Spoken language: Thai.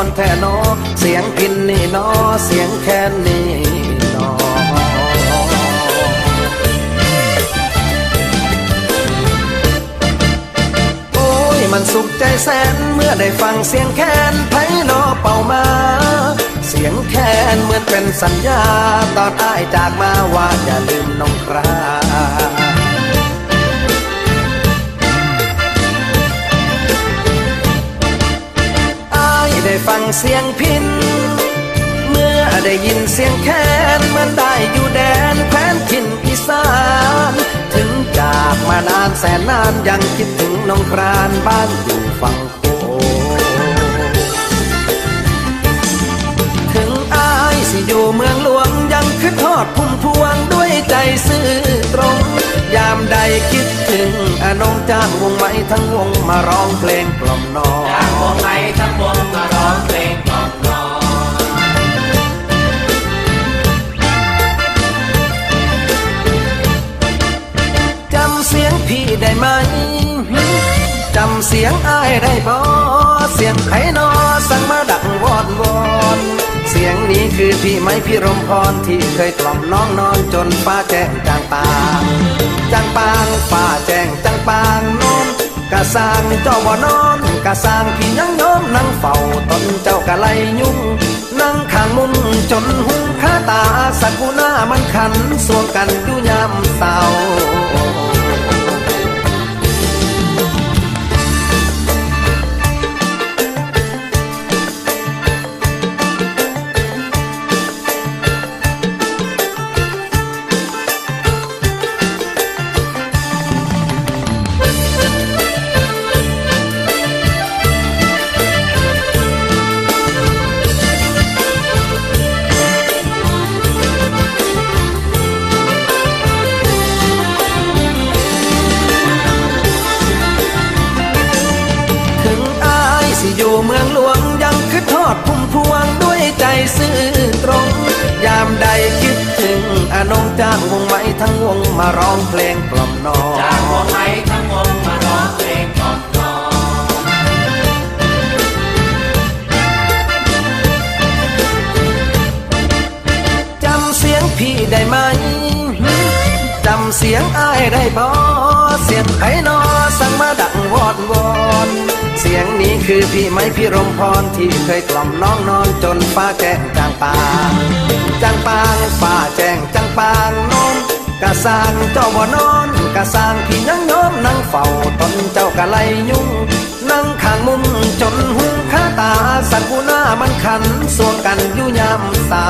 วนแท่นอเสียงพินนี่นอเสียงแค้นนี่นอโอ้ยมันสุขใจแสนเมื่อได้ฟังเสียงแค้นไพเราะเป่ามาเสียงแค้นเหมือนเป็นสัญญาตอนอ้ายจากมาว่าอย่าลืมน้องคราได้ฟังเสียงพินเมื่อได้ยินเสียงแค้นเหมือนได้อยู่แดนแคว้นถิ่นอีสานถึงจากมานานแสนนานยังคิดถึงน้องครานบ้านอยู่ฝั่งโขงถึงอายสิอยู่เมืองหลวงยังคิดทอดพุ่มพวงด้วยใจซื่อตรงยามใดคิดถึงอนงจ้างวงไหมทั้งวงมาร้องเพลงกล่อมน้องจ้างวงไหมทั้งวงมาร้องเพลงกล่อมน้องจำเสียงพี่ได้ไหมจำเสียงอ้ายได้บ่เสียงไผนอสั่งมาดังวอนวอนเสียงนี้คือพี่ไม้พี่รมพรที่เคยกล่อมน้องนอนจนฟ้าแจ้งจางปางจางปางฟ้าแจ้งจางปางนอนกะสร้างเจ้าบ่นอนกะสร้างพี่ยังโน้มนั่งเฝ้าตนเจ้ากะไลยุ่งนั่งข้างมุมจนหุงข้าตาสักกูหน้ามันขันสวงกันอยู่ยามเศร้าอยู่เมืองหลวงยังคิดทอดพุ่มพวงด้วยใจซื่อตรงยามใดคิดถึงอนงจ้างวงไหมทั้งวงมาร้องเพลงกล่อมน้องจ้างวงไหมทั้งวงมาร้องเพลงกล่อมน้องจำเสียงพี่ได้ไหมจำเสียงอ้ายได้บ่เสียงไผนอสั่งมาดังวอนวอนเสียงนี้คือพี่ไม้พี่รมพรที่เคยกล่อมน้องนอนจนฟ้าแจ้งจางปางจางปางฟ้าแจ้งจางปางนอนกะสร้างเจ้าบ่นอนกะสร้างพี่ยังโน้มนั่งเฝ้าตนเจ้ากะไลยุ่งนั่งข้างมุมจนหุงข้าตาสักกูหน้ามันขันสวงกันอยู่ยามเศร้า